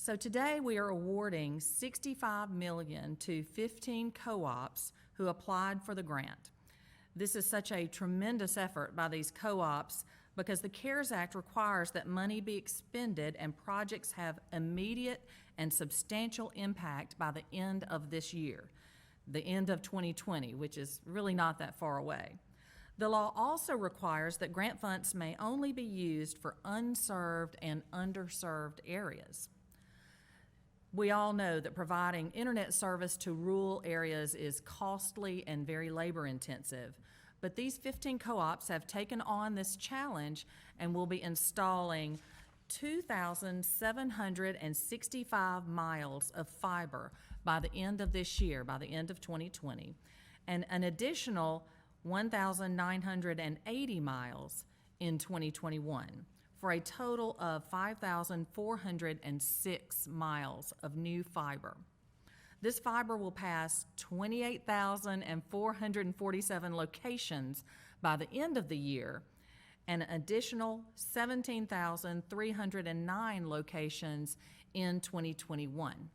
So today we are awarding $65 million to 15 co-ops who applied for the grant. This is such a tremendous effort by these co-ops because the CARES Act requires that money be expended and projects have immediate and substantial impact by the end of this year, the end of 2020, which is really not that far away. The law also requires that grant funds may only be used for unserved and underserved areas. We all know that providing internet service to rural areas is costly and very labor intensive, but these 15 co-ops have taken on this challenge and will be installing 2,765 miles of fiber by the end of this year, by the end of 2020, and an additional 1,980 miles in 2021. For a total of 5,406 miles of new fiber. This fiber will pass 28,447 locations by the end of the year, and an additional 17,309 locations in 2021.